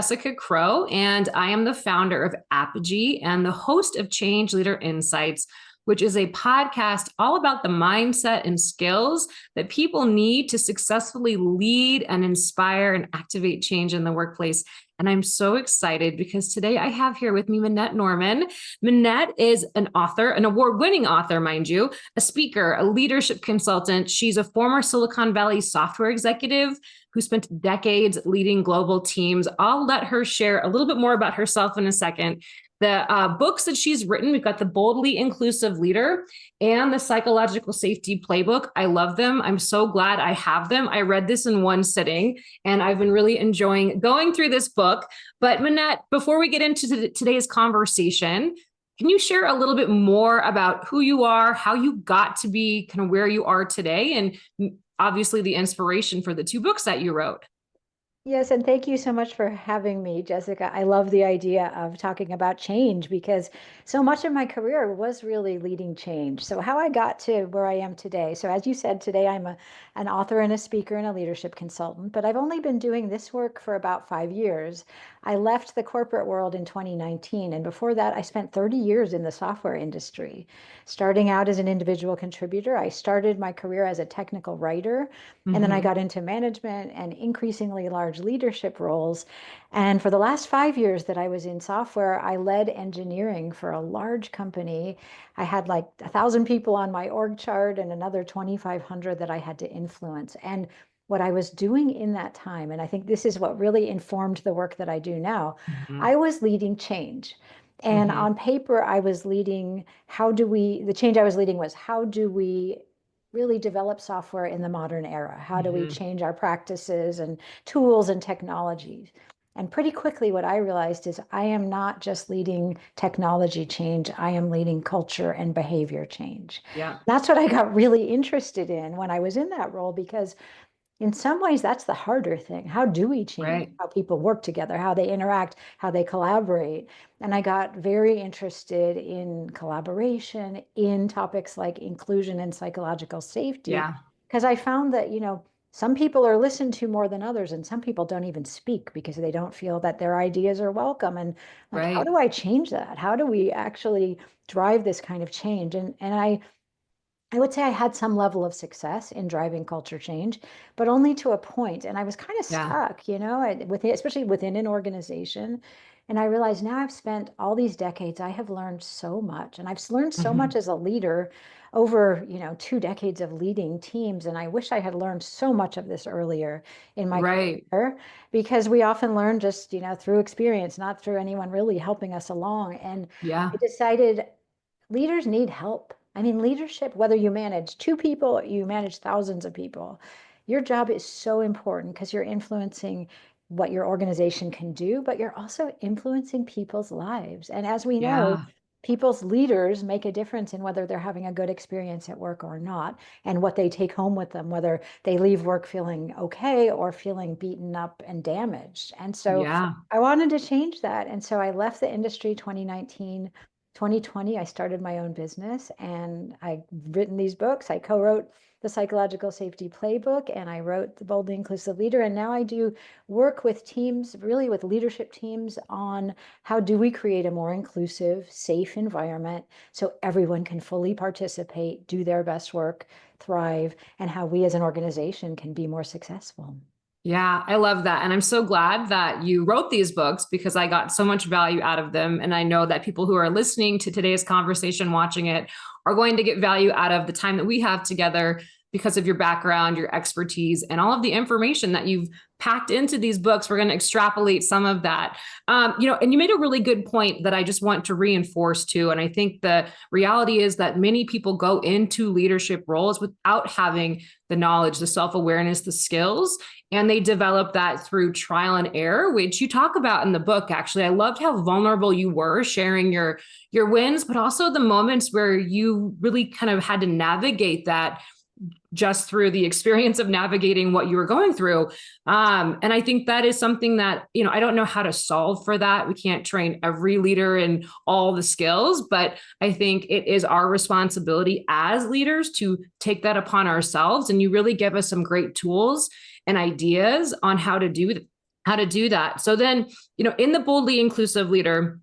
Jessica Crow, and I am the founder of Apogee and the host of Change Leader Insights, which is a podcast all about the mindset and skills that people need to successfully lead and inspire and activate change in the workplace. And I'm so excited because today I have here with me Minette Norman. Minette is an author, an award-winning author, mind you, a speaker, a leadership consultant. She's a former Silicon Valley software executive who spent decades leading global teams. I'll let her share a little bit more about herself in a second. The books that she's written, we've got The Boldly Inclusive Leader and the Psychological Safety Playbook. I love them. I'm so glad I have them. I read this in one sitting, and I've been really enjoying going through this book. But Minette, before we get into today's conversation, can you share a little bit more about who you are, how you got to be kind of where you are today, and obviously the inspiration for the two books that you wrote? Yes, and thank you so much for having me, Jessica. I love the idea of talking about change because so much of my career was really leading change. So how I got to where I am today. So as you said, today I'm an author and a speaker and a leadership consultant, but I've only been doing this work for about 5 years. I left the corporate world in 2019, and before that, I spent 30 years in the software industry. Starting out as an individual contributor, I started my career as a technical writer, and then I got into management and increasingly large leadership roles. And for the last 5 years that I was in software, I led engineering for a large company. I had like 1,000 people on my org chart and another 2,500 that I had to influence. And what I was doing in that time, and I think this is what really informed the work that I do now, I was leading change. And on paper, I was leading, the change I was leading was how do we really develop software in the modern era? How do we change our practices and tools and technologies? And pretty quickly, what I realized is I am not just leading technology change, I am leading culture and behavior change. Yeah. That's what I got really interested in when I was in that role, because in some ways, that's the harder thing. How do we change Right. how people work together, how they interact, how they collaborate? And I got very interested in collaboration, in topics like inclusion and psychological safety, Yeah. because I found that, some people are listened to more than others, and some people don't even speak because they don't feel that their ideas are welcome. And like, how Right. do I change that? How do we actually drive this kind of change? And I would say I had some level of success in driving culture change, but only to a point. And I was kind of Yeah. stuck, especially within an organization. And I realized now I've spent all these decades, I have learned so much. And I've learned so much as a leader over, 2 decades of leading teams. And I wish I had learned so much of this earlier in my Right. career, because we often learn just, through experience, not through anyone really helping us along. And Yeah. I decided leaders need help. I mean, leadership, whether you manage 2 people or you manage thousands of people, your job is so important because you're influencing what your organization can do, but you're also influencing people's lives. And as we know, Yeah. people's leaders make a difference in whether they're having a good experience at work or not, and what they take home with them, whether they leave work feeling okay or feeling beaten up and damaged. And so Yeah. I wanted to change that. And so I left the industry 2019. 2020, I started my own business and I've written these books. I co-wrote the Psychological Safety Playbook and I wrote The Boldly Inclusive Leader. And now I do work with teams, really with leadership teams, on how do we create a more inclusive, safe environment so everyone can fully participate, do their best work, thrive, and how we as an organization can be more successful. Yeah, I love that. And I'm so glad that you wrote these books because I got so much value out of them. And I know that people who are listening to today's conversation, watching it, are going to get value out of the time that we have together because of your background, your expertise, and all of the information that you've packed into these books. We're going to extrapolate some of that. And you made a really good point that I just want to reinforce too. And I think the reality is that many people go into leadership roles without having the knowledge, the self-awareness, the skills, and they develop that through trial and error, which you talk about in the book. Actually, I loved how vulnerable you were sharing your wins, but also the moments where you really kind of had to navigate that just through the experience of navigating what you were going through. And I think that is something that, I don't know how to solve for that. We can't train every leader in all the skills, but I think it is our responsibility as leaders to take that upon ourselves. And you really give us some great tools and ideas on how to do how to do that. So then, in the Boldly Inclusive Leader,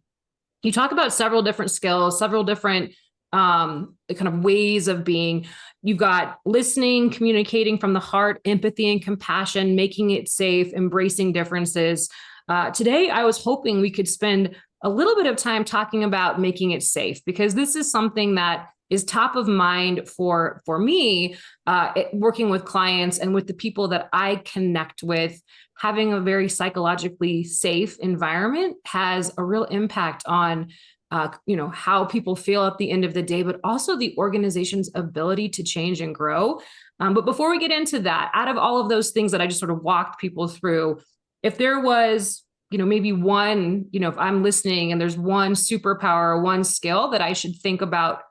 you talk about several different skills, several different kind of ways of being. You've got listening, communicating from the heart, empathy and compassion, making it safe, embracing differences. Today, I was hoping we could spend a little bit of time talking about making it safe, because this is something that is top of mind for me, working with clients and with the people that I connect with. Having a very psychologically safe environment has a real impact on how people feel at the end of the day, but also the organization's ability to change and grow. But before we get into that, out of all of those things that I just sort of walked people through, if there was, maybe one, if I'm listening and there's one superpower, one skill that I should think about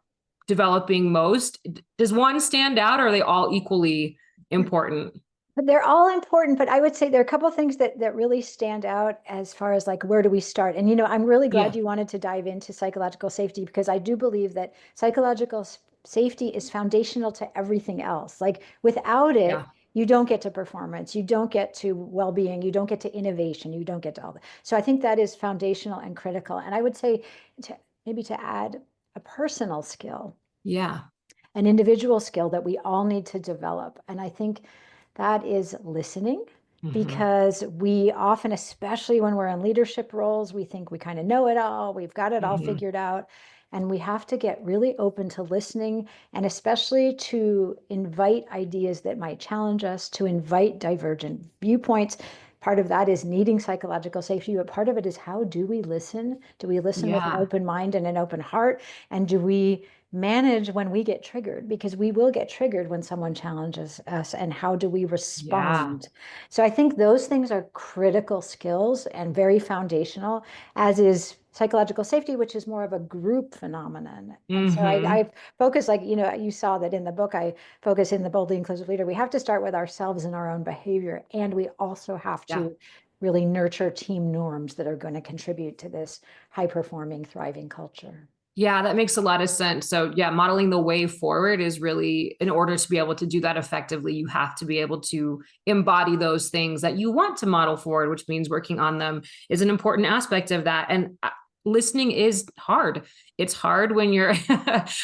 developing most, does one stand out, or are they all equally important? But they're all important, but I would say there are a couple of things that really stand out as far as like, where do we start? And, I'm really glad Yeah. you wanted to dive into psychological safety, because I do believe that psychological safety is foundational to everything else. Like without it, Yeah. you don't get to performance, you don't get to well-being, you don't get to innovation, you don't get to all that. So I think that is foundational and critical. And I would say maybe to add a personal skill, Yeah. an individual skill that we all need to develop. And I think that is listening, Mm-hmm. because we often, especially when we're in leadership roles, we think we kind of know it all, we've got it all Mm-hmm. figured out. And we have to get really open to listening, and especially to invite ideas that might challenge us, to invite divergent viewpoints. Part of that is needing psychological safety, but part of it is, how do we listen? Do we listen with an Yeah. open mind and an open heart? And do we manage when we get triggered? Because we will get triggered when someone challenges us. And how do we Yeah. respond? So I think those things are critical skills and very foundational, as is psychological safety, which is more of a group phenomenon. And so Mm-hmm. I focus, like, you saw that in the book, I focus in the Boldly Inclusive Leader. We have to start with ourselves and our own behavior. And we also have Yeah. to really nurture team norms that are going to contribute to this high performing, thriving culture. Yeah, that makes a lot of sense. So, yeah, modeling the way forward is really, in order to be able to do that effectively, you have to be able to embody those things that you want to model forward, which means working on them is an important aspect of that. And listening is hard. It's hard when you're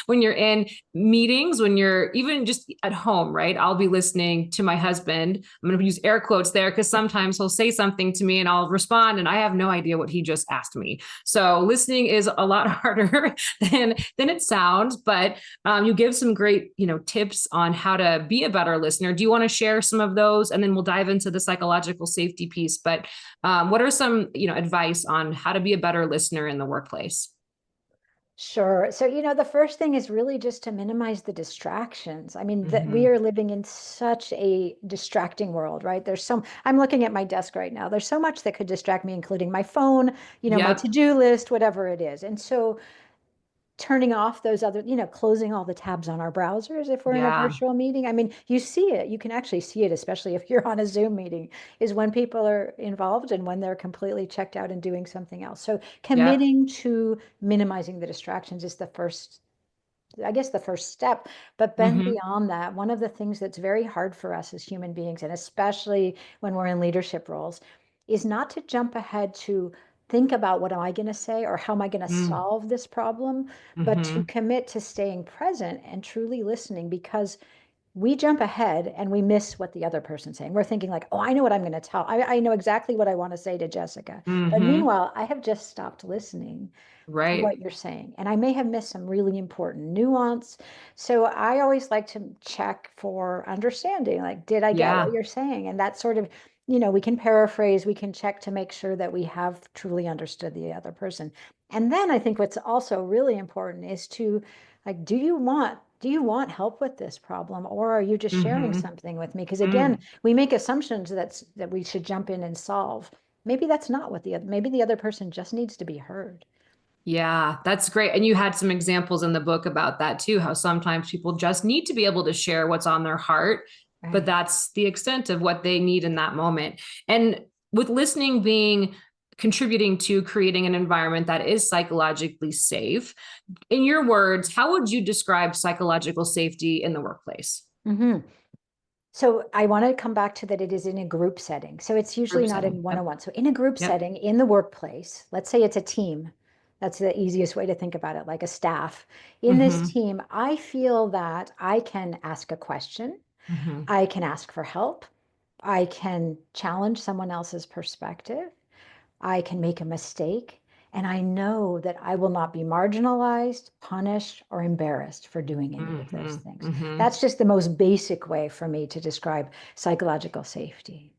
when you're in meetings, when you're even just at home, right? I'll be listening to my husband. I'm going to use air quotes there, because sometimes he'll say something to me and I'll respond and I have no idea what he just asked me. So listening is a lot harder than it sounds, but you give some great, tips on how to be a better listener. Do you want to share some of those, and then we'll dive into the psychological safety piece? But what are some, advice on how to be a better listener in the workplace? Sure. So, the first thing is really just to minimize the distractions. I mean, that we Mm-hmm. are living in such a distracting world, right? I'm looking at my desk right now. There's so much that could distract me, including my phone, my Yep. to-do list, whatever it is. And so turning off those other, closing all the tabs on our browsers if we're in a Yeah. virtual meeting. I mean, you see it, you can actually see it, especially if you're on a Zoom meeting, is when people are involved and when they're completely checked out and doing something else. So Yep. committing to minimizing the distractions is the first, I guess, the first step. But then Mm-hmm. beyond that, one of the things that's very hard for us as human beings, and especially when we're in leadership roles, is not to jump ahead to think about, what am I going to say, or how am I going to solve this problem, but to Mm-hmm. commit to staying present and truly listening. Because we jump ahead and we miss what the other person's saying. We're thinking like, oh, I know what I'm going to tell. I know exactly what I want to say to Jessica. But Mm-hmm. meanwhile, I have just stopped listening to Right. what you're saying. And I may have missed some really important nuance. So I always like to check for understanding. Like, did I get what Yeah. you're saying? And that sort of, we can paraphrase, we can check to make sure that we have truly understood the other person. And then I think what's also really important is to, like, do you want help with this problem, or are you just sharing Mm-hmm. something with me? Because again, Mm. we make assumptions that we should jump in and solve. Maybe that's not what maybe the other person just needs to be heard. Yeah, that's great. And you had some examples in the book about that too, how sometimes people just need to be able to share what's on their heart, but Right. that's the extent of what they need in that moment. And with listening being contributing to creating an environment that is psychologically safe, in your words, how would you describe psychological safety in the workplace? Hmm. So I want to come back to that it is in a group setting. So it's usually Group not setting. in Yep. one-on-one. So in a group Yep. setting in the workplace, let's say it's a team. That's the easiest way to think about it, like a staff. In this Mm-hmm. team, I feel that I can ask a question. Mm-hmm. I can ask for help. I can challenge someone else's perspective. I can make a mistake. And I know that I will not be marginalized, punished, or embarrassed for doing any of those Mm-hmm. things. Mm-hmm. That's just the most basic way for me to describe psychological safety.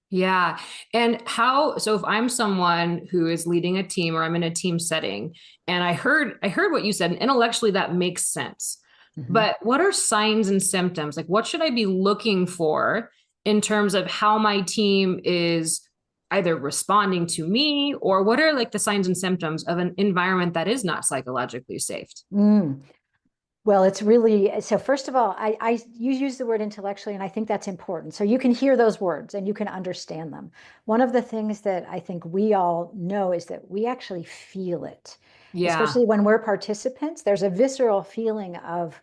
Yeah. And so if I'm someone who is leading a team or I'm in a team setting, and I heard what you said, and intellectually that makes sense. Mhm. But what are signs and symptoms? Like what should I be looking for in terms of how my team is either responding to me, or what are like the signs and symptoms of an environment that is not psychologically safe? Mm. Well, it's really so. First of all, you use the word intellectually, and I think that's important. So you can hear those words and you can understand them. One of the things that I think we all know is that we actually feel it, Yeah. especially when we're participants. There's a visceral feeling of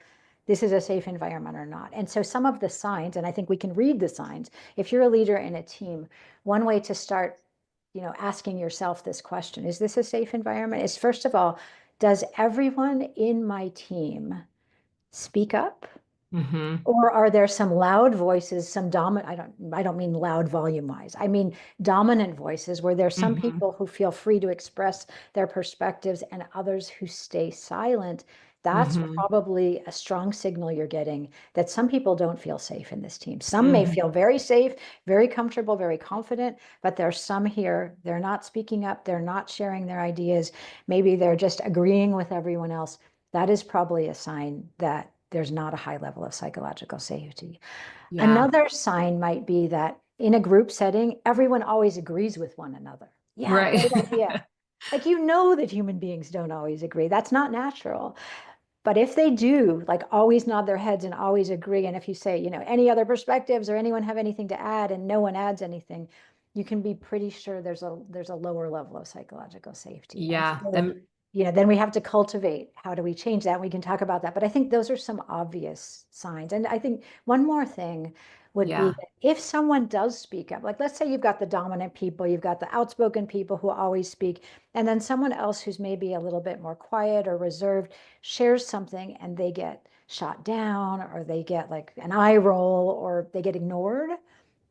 this is a safe environment or not. And so some of the signs, and I think we can read the signs. If you're a leader in a team, one way to start, asking yourself this question, is this a safe environment? Is first of all, does everyone in my team speak up? Mm-hmm. Or are there some loud voices, some dominant, I don't mean loud volume wise. I mean dominant voices where there's some Mm-hmm. people who feel free to express their perspectives and others who stay silent. That's Mm-hmm. probably a strong signal you're getting that some people don't feel safe in this team. Some may Mm-hmm. feel very safe, very comfortable, very confident, but there's some here, they're not speaking up, they're not sharing their ideas. Maybe they're just agreeing with everyone else. That is probably a sign that there's not a high level of psychological safety. Yeah. Another sign might be that in a group setting, everyone always agrees with one another. Yeah, Right. great idea. Like, that human beings don't always agree. That's not natural. But if they do, like, always nod their heads and always agree, and if you say, any other perspectives or anyone have anything to add, and no one adds anything, you can be pretty sure there's a lower level of psychological safety. And Yeah. so, then we have to cultivate. How do we change that? We can talk about that. But I think those are some obvious signs. And I think one more thing would be Yeah. that if someone does speak up, like let's say you've got the dominant people, you've got the outspoken people who always speak, and then someone else who's maybe a little bit more quiet or reserved shares something and they get shot down or they get like an eye roll or they get ignored,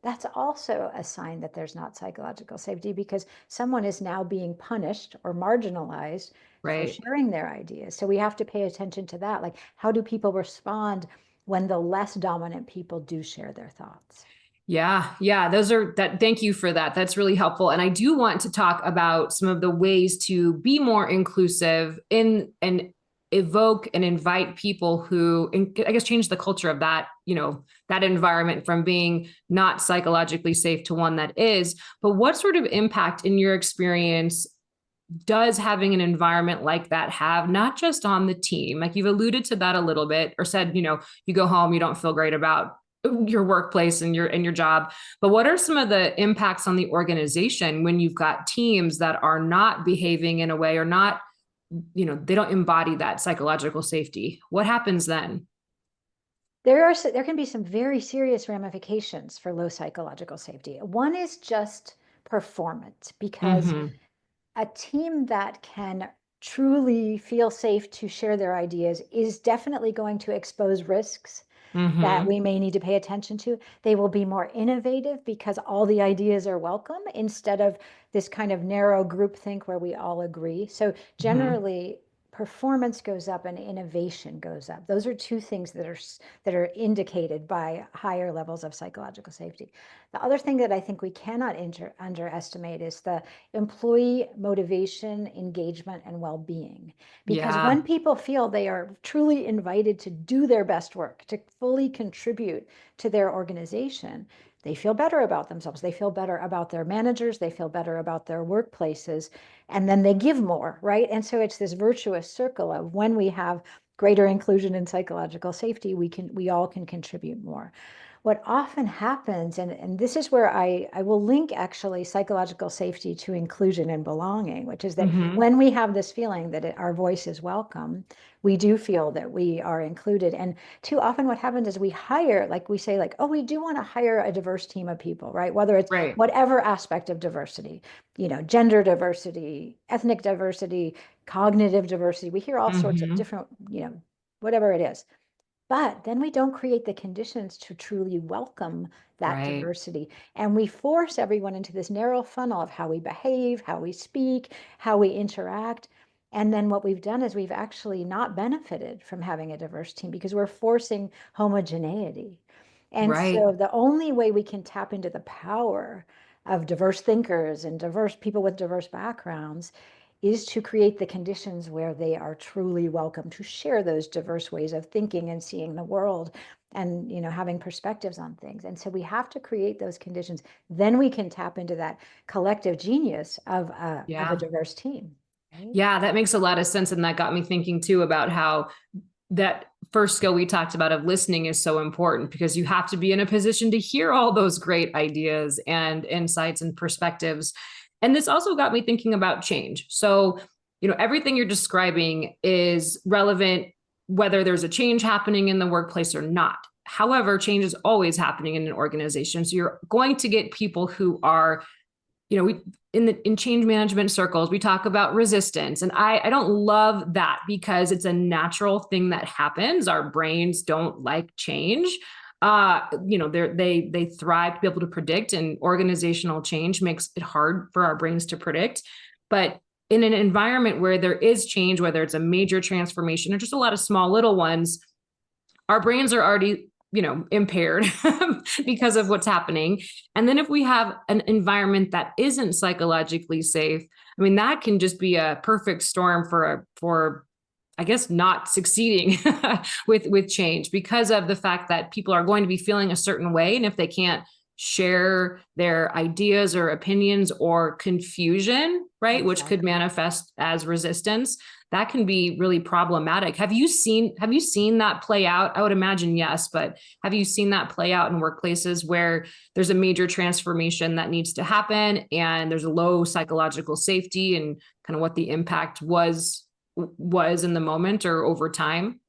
that's also a sign that there's not psychological safety because someone is now being punished or marginalized for Right. sharing their ideas. So we have to pay attention to that. Like, how do people respond when the less dominant people do share their thoughts? Yeah, yeah, those are that. Thank you for that. That's really helpful. And I do want to talk about some of the ways to be more inclusive in and evoke and invite people who, I guess, change the culture of that, that environment from being not psychologically safe to one that is. But what sort of impact in your experience does having an environment like that have, not just on the team? Like you've alluded to that a little bit, or said, you go home, you don't feel great about your workplace and your job, but what are some of the impacts on the organization when you've got teams that are not behaving in a way, or not, they don't embody that psychological safety? What happens then? There can be some very serious ramifications for low psychological safety. One is just performance, because Mm-hmm. a team that can truly feel safe to share their ideas is definitely going to expose risks that Mm-hmm. we may need to pay attention to. They will be more innovative because all the ideas are welcome instead of this kind of narrow group think where we all agree. So Mm-hmm. generally, performance goes up and innovation goes up. Those are two things that are indicated by higher levels of psychological safety. The other thing that I think we cannot underestimate is the employee motivation, engagement, and well-being. Because Yeah. when people feel they are truly invited to do their best work, to fully contribute to their organization, they feel better about themselves. They feel better about their managers. They feel better about their workplaces. And then they give more, right? And so it's this virtuous circle of when we have greater inclusion and psychological safety, we all can contribute more. what often happens, and this is where I will link actually psychological safety to inclusion and belonging, which is that Hmm. when we have this feeling that our voice is welcome, we do feel that we are included. And too often what happens is we hire, like we say, like, oh, we do want to hire a diverse team of people, right? Whether it's Right. whatever aspect of diversity, gender diversity, ethnic diversity, cognitive diversity. We hear all sorts of Hmm. different, whatever it is. But then we don't create the conditions to truly welcome that Right. diversity. And we force everyone into this narrow funnel of how we behave, how we speak, how we interact. And then what we've done is we've actually not benefited from having a diverse team because we're forcing homogeneity. And Right. so the only way we can tap into the power of diverse thinkers and diverse people with diverse backgrounds is to create the conditions where they are truly welcome to share those diverse ways of thinking and seeing the world and having perspectives on things. And so we have to create those conditions. Then we can tap into that collective genius of a Yeah. diverse team, right? Yeah, that makes a lot of sense. And that got me thinking too about how that first skill we talked about of listening is so important, because you have to be in a position to hear all those great ideas and insights and perspectives. And this also got me thinking about change. So, everything you're describing is relevant whether there's a change happening in the workplace or not. However, change is always happening in an organization. So you're going to get people who are, we in change management circles, we talk about resistance. And I don't love that, because it's a natural thing that happens. Our brains don't like change. They thrive to be able to predict, and organizational change makes it hard for our brains to predict. But in an environment where there is change, whether it's a major transformation or just a lot of small little ones, our brains are already, impaired because of what's happening. And then if we have an environment that isn't psychologically safe, I mean, that can just be a perfect storm for I guess not succeeding with change, because of the fact that people are going to be feeling a certain way, and if they can't share their ideas or opinions or confusion, right, which could Exactly. manifest as resistance, that can be really problematic. Have you seen that play out? I would imagine yes, but have you seen that play out in workplaces where there's a major transformation that needs to happen and there's a low psychological safety, and kind of what the impact was in the moment or over time?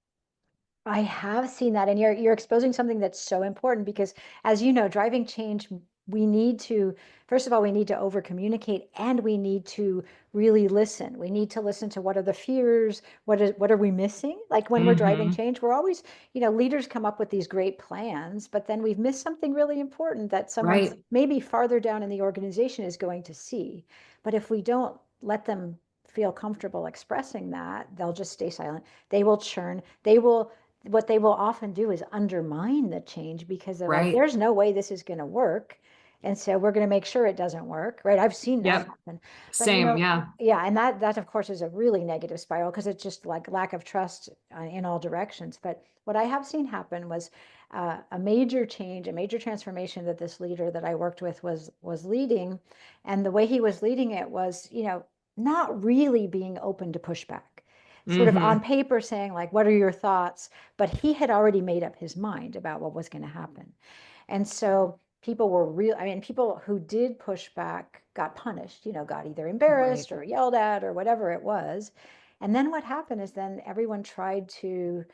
I have seen that, and you're exposing something that's so important because, as you know, driving change, we need to, first of all, we need to over communicate, and we need to really listen. We need to listen to what are the fears, what are we missing? Like when we're driving Mm-hmm. change, we're always, leaders come up with these great plans, but then we've missed something really important that someone's Right. maybe farther down in the organization is going to see. But if we don't let them feel comfortable expressing that, they'll just stay silent. They will churn. What they will often do is undermine the change because they're like, Right. there's no way this is going to work. And so we're going to make sure it doesn't work, right? I've seen that Yep. happen. But Same. Yeah. yeah, and that of course is a really negative spiral because it's just like lack of trust in all directions. But what I have seen happen was a major change, a major transformation that this leader that I worked with was leading, and the way he was leading it was, not really being open to pushback, sort of on Mm-hmm. paper saying like, what are your thoughts? But he had already made up his mind about what was going to happen. And so people were real, I mean, people who did push back got punished, got either Right. embarrassed or yelled at or whatever it was. And then what happened is then everyone tried to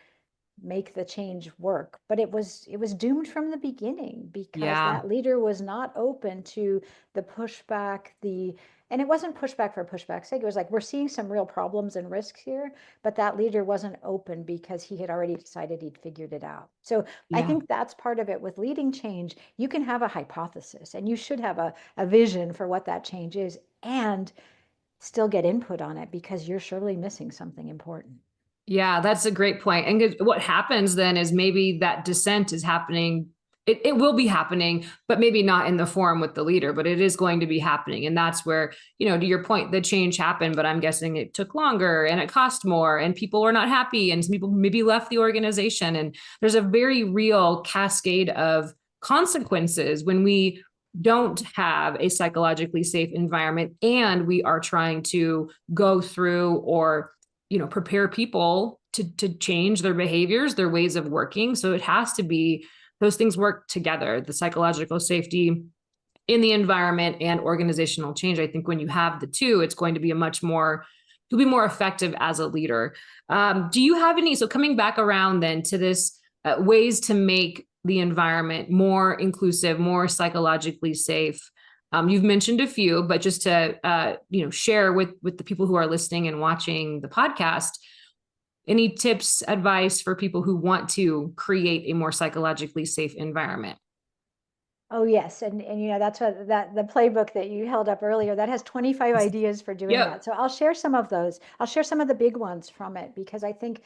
make the change work, but it was doomed from the beginning because Yeah. that leader was not open to the pushback, and it wasn't pushback for pushback's sake. It was like, we're seeing some real problems and risks here, but that leader wasn't open because he had already decided he'd figured it out. So I Yeah. think that's part of it with leading change. You can have a hypothesis and you should have a vision for what that change is and still get input on it because you're surely missing something important. Yeah, that's a great point. And what happens then is maybe that dissent is happening. It will be happening, but maybe not in the forum with the leader, but it is going to be happening. And that's where, to your point, the change happened, but I'm guessing it took longer and it cost more and people were not happy and some people maybe left the organization. And there's a very real cascade of consequences when we don't have a psychologically safe environment and we are trying to go through or prepare people to change their behaviors, their ways of working. So it has to be those things work together, the psychological safety in the environment and organizational change. I think when you have the two, it's going to be you'll be more effective as a leader. Do you have any, so coming back around then to this, ways to make the environment more inclusive, more psychologically safe? You've mentioned a few, but just to, share with the people who are listening and watching the podcast, any tips, advice for people who want to create a more psychologically safe environment? Oh yes, and that's what that the playbook that you held up earlier, that has 25 ideas for doing that. Yep. So I'll share some of those. I'll share some of the big ones from it because I think,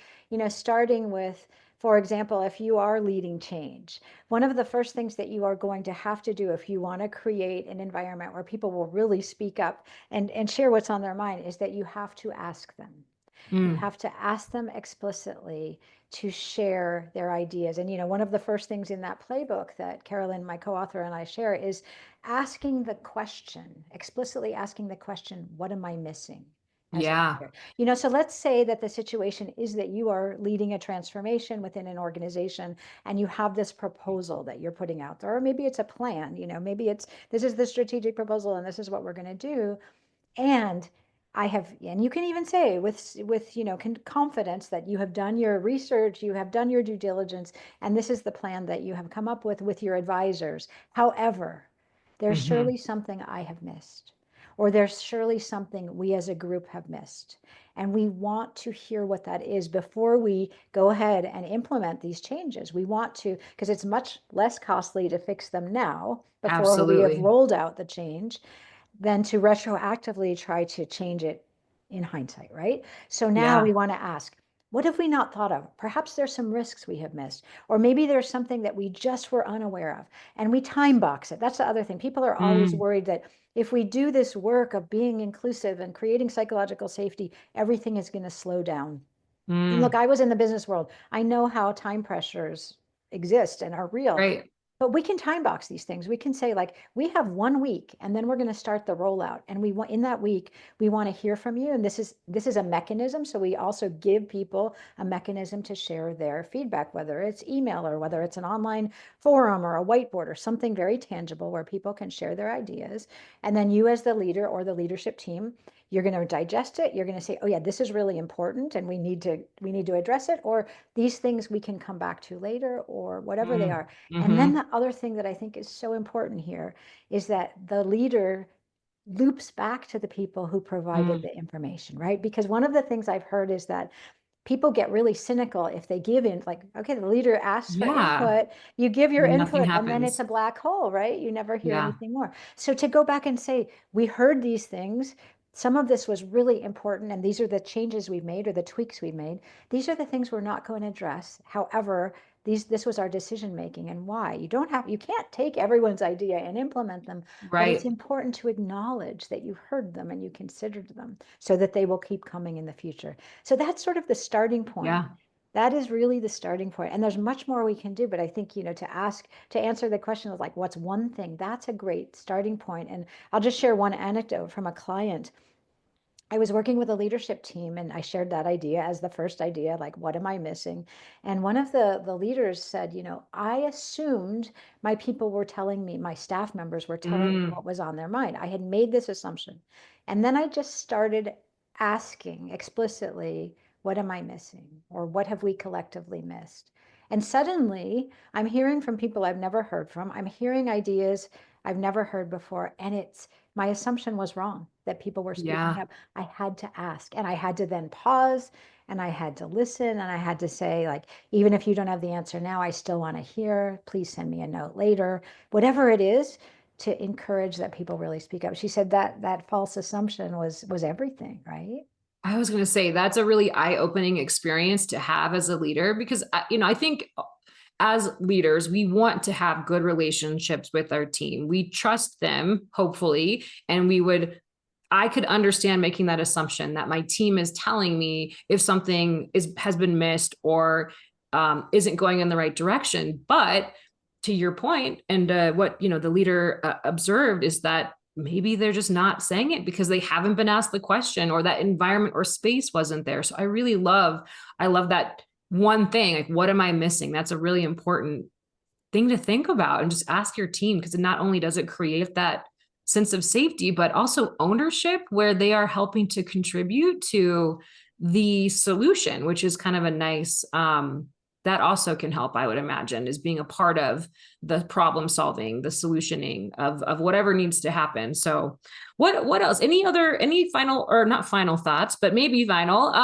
starting with, for example, if you are leading change, one of the first things that you are going to have to do if you want to create an environment where people will really speak up and share what's on their mind is that you have to ask them. You Mm, have to ask them explicitly to share their ideas. And, one of the first things in that playbook that Carolyn, my co-author, and I share is asking the question, explicitly asking the question, what am I missing as a yeah. leader? So let's say that the situation is that you are leading a transformation within an organization and you have this proposal that you're putting out there, or maybe it's a plan, maybe this is the strategic proposal and this is what we're going to do. And and you can even say with confidence that you have done your research, you have done your due diligence, and this is the plan that you have come up with your advisors. However, there's Hmm. surely something I have missed, or there's surely something we as a group have missed. And we want to hear what that is before we go ahead and implement these changes. We want to, because it's much less costly to fix them now before we have Absolutely. rolled out the change than to retroactively try to change it in hindsight, right? So now Yeah. we want to ask, what have we not thought of? Perhaps there's some risks we have missed, or maybe there's something that we just were unaware of, and we time box it. That's the other thing. People are always Mm, worried that if we do this work of being inclusive and creating psychological safety, everything is going to slow down. And look, mm, I was in the business world. I know how time pressures exist and are real. right. But we can time box these things. We can say, like, we have 1 week and then we're going to start the rollout. And we want in that week, we want to hear from you. And this is a mechanism. So we also give people a mechanism to share their feedback, whether it's email or whether it's an online forum or a whiteboard or something very tangible where people can share their ideas. And then you as the leader or the leadership team, you're going to digest it. You're going to say, oh yeah, this is really important and we need to address it, or these things we can come back to later, or whatever they Mm, are. And then hmm. the other thing that I think is so important here is that the leader loops back to the people who provided Mm, the information, right? Because one of the things I've heard is that people get really cynical if they give in, like, okay, the leader asks for yeah. input, you give your Nothing input, and then it's happens. a black hole, right? You never hear Yeah. anything more. So to go back and say, we heard these things, some of this was really important, and these are the changes we've made or the tweaks we've made. These are the things we're not going to address. However, this was our decision making and why. You can't take everyone's idea and implement them, but it's Right. important to acknowledge that you heard them and you considered them so that they will keep coming in the future. So that's sort of the starting point. Yeah. That is really the starting point. And there's much more we can do, but I think, to answer the question of, like, what's one thing, that's a great starting point. And I'll just share one anecdote from a client. I was working with a leadership team and I shared that idea as the first idea, like, what am I missing? And one of the leaders said, I assumed my people were telling me, my staff members were telling me Mm, what was on their mind. I had made this assumption. And then I just started asking explicitly, what am I missing? Or what have we collectively missed? And suddenly I'm hearing from people I've never heard from. I'm hearing ideas I've never heard before. And my assumption was wrong that people were speaking yeah. up. I had to ask, and I had to then pause, and I had to listen, and I had to say, like, even if you don't have the answer now, I still want to hear. Please send me a note later. Whatever it is, to encourage that people really speak up. She said that false assumption was everything, right? I was going to say that's a really eye-opening experience to have as a leader because I think as leaders, we want to have good relationships with our team. We trust them, hopefully, and I could understand making that assumption that my team is telling me if something has been missed or isn't going in the right direction. But to your point, and what the leader observed is that maybe they're just not saying it because they haven't been asked the question or that environment or space wasn't there. So I love that one thing, like, what am I missing? That's a really important thing to think about, and just ask your team, because not only does it create that sense of safety, but also ownership where they are helping to contribute to the solution, which is kind of a nice, that also can help, I would imagine, is being a part of the problem solving, the solutioning of whatever needs to happen. So what else? Any final, or not final thoughts, but maybe final,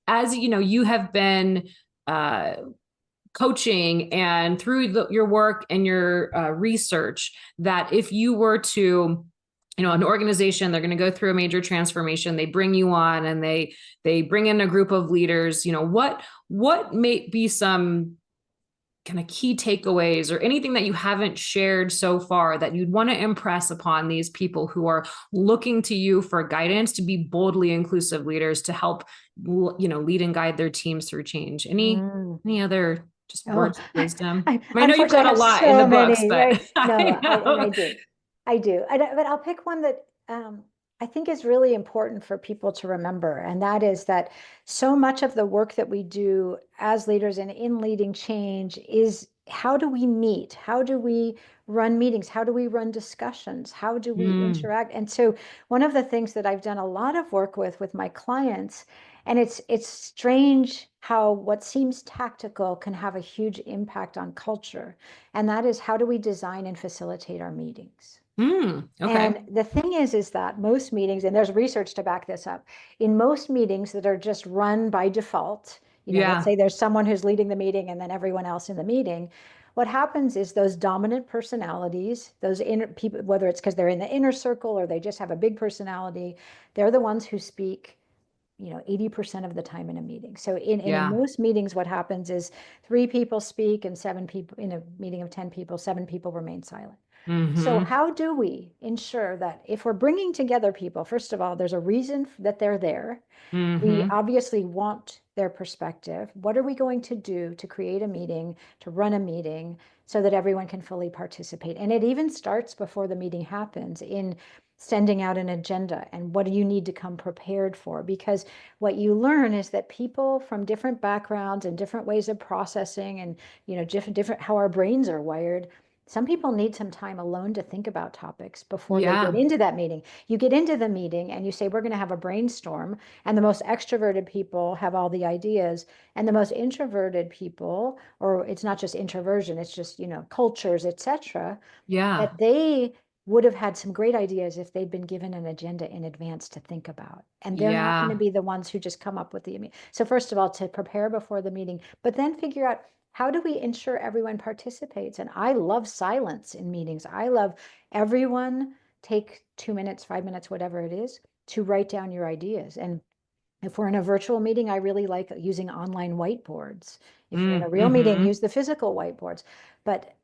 as you know, you have been coaching and through your work and your research, that if you were to, an organization, they're going to go through a major transformation, they bring you on and they bring in a group of leaders, what may be some kind of key takeaways or anything that you haven't shared so far that you'd want to impress upon these people who are looking to you for guidance to be boldly inclusive leaders to help, lead and guide their teams through change? Any other just Oh, words of wisdom? I know you've unfortunately, got I a have lot in the so books, many, but right? No, I and I know. do. But I'll pick one that I think is really important for people to remember, and that is that so much of the work that we do as leaders and in leading change is, how do we meet? How do we run meetings? How do we run discussions? How do we interact? And so one of the things that I've done a lot of work with my clients, and it's strange how what seems tactical can have a huge impact on culture, and that is, how do we design and facilitate our meetings? Okay. And the thing is that most meetings, and there's research to back this up, in most meetings that are just run by default, let's Yeah. say there's someone who's leading the meeting and then everyone else in the meeting, what happens is those dominant personalities, those inner people, whether it's because they're in the inner circle or they just have a big personality, they're the ones who speak 80% of the time in a meeting. So in Yeah. most meetings, what happens is 3 people speak and 7 people, in a meeting of 10 people, 7 people remain silent. So Mm-hmm. how do we ensure that if we're bringing together people, first of all, there's a reason that they're there. We Mm-hmm. obviously want their perspective. What are we going to do to create a meeting, to run a meeting so that everyone can fully participate? And it even starts before the meeting happens in sending out an agenda and what do you need to come prepared for? Because what you learn is that people from different backgrounds and different ways of processing and different how our brains are wired, some people need some time alone to think about topics before they get Yeah. into that meeting. You get into the meeting and you say, we're going to have a brainstorm, and the most extroverted people have all the ideas, and the most introverted people, or it's not just introversion, it's just, cultures, etc., Yeah. that they would have had some great ideas if they'd been given an agenda in advance to think about. And they're not going to Yeah. be the ones who just come up with the. So first of all, to prepare before the meeting, but then figure out, how do we ensure everyone participates? And I love silence in meetings. I love everyone take 2 minutes, 5 minutes, whatever it is, to write down your ideas. And if we're in a virtual meeting, I really like using online whiteboards. If you're in a real meeting, Mm-hmm. use the physical whiteboards. But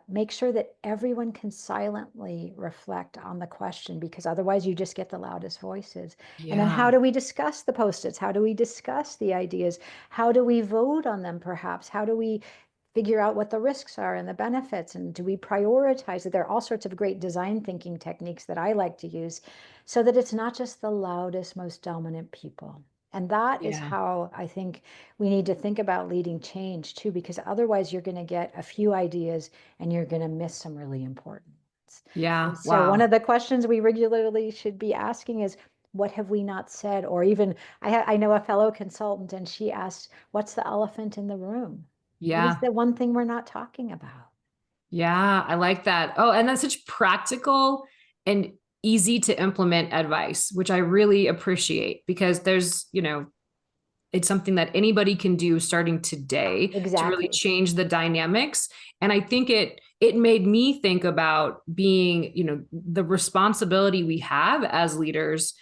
make sure that everyone can silently reflect on the question, because otherwise you just get the loudest voices. And then how Yeah. do we discuss the post-its? How do we discuss the ideas? How do we vote on them, perhaps? How do we figure out what the risks are and the benefits? And do we prioritize it? There are all sorts of great design thinking techniques that I like to use so that it's not just the loudest, most dominant people. And that is Yeah. how I think we need to think about leading change too, because otherwise you're going to get a few ideas and you're going to miss some really important ones. And Yeah. so one Wow. of the questions we regularly should be asking is, what have we not said? Or even, I know a fellow consultant, and she asked, what's the elephant in the room? What is Yeah. the one thing we're not talking about? Yeah. I like that. Oh, and that's such practical and easy to implement advice, which I really appreciate, because there's, it's something that anybody can do starting today to really Exactly. change the dynamics. And I think it made me think about being, the responsibility we have as leaders.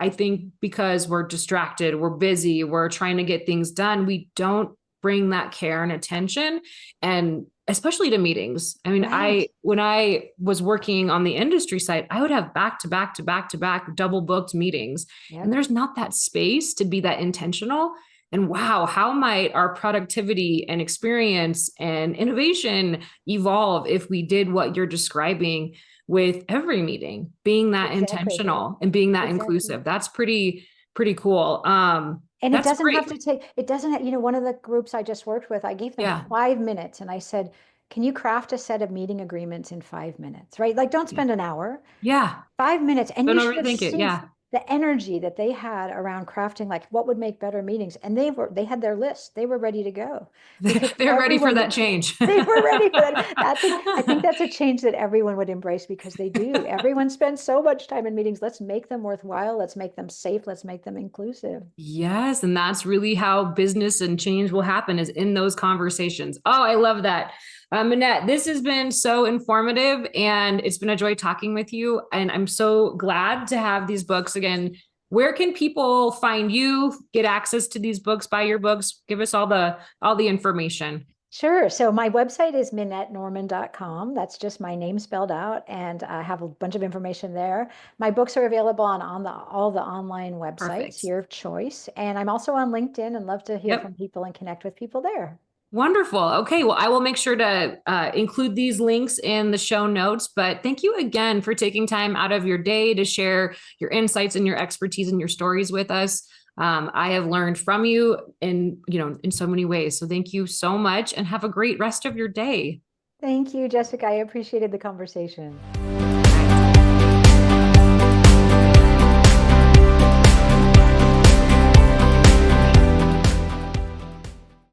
I think because we're distracted, we're busy, we're trying to get things done, we don't bring that care and attention, and especially to meetings. I mean, Right. when I was working on the industry side, I would have back to back to back to back double booked meetings, and Yep. there's not that space to be that intentional. And wow, how might our productivity and experience and innovation evolve if we did what you're describing with every meeting, being that Exactly. intentional and being that Exactly. inclusive? That's pretty cool. And it That's doesn't have great. to take, it doesn't, one of the groups I just worked with, I gave them Yeah. 5 minutes and I said, can you craft a set of meeting agreements in 5 minutes, right? Like, don't spend an hour. Yeah. 5 minutes. And Don't you should have overthink it. seen Yeah. the energy that they had around crafting, like what would make better meetings. And they had their list. They were ready to go because They're ready for everyone that change. they were ready for that. I think that's a change that everyone would embrace because they do. Everyone spends so much time in meetings. Let's make them worthwhile. Let's make them safe. Let's make them inclusive. Yes, and that's really how business and change will happen, is in those conversations. Oh, I love that. Minette, this has been so informative, and it's been a joy talking with you. And I'm so glad to have these books again. Where can people find you, get access to these books, buy your books? Give us all the information. Sure. So my website is minettenorman.com. That's just my name spelled out, and I have a bunch of information there. My books are available on all the online websites, Perfect. your choice. And I'm also on LinkedIn and love to hear Yep. from people and connect with people there. Wonderful. Okay. Well, I will make sure to include these links in the show notes. But thank you again for taking time out of your day to share your insights and your expertise and your stories with us. I have learned from you in so many ways. So thank you so much, and have a great rest of your day. Thank you, Jessica. I appreciated the conversation.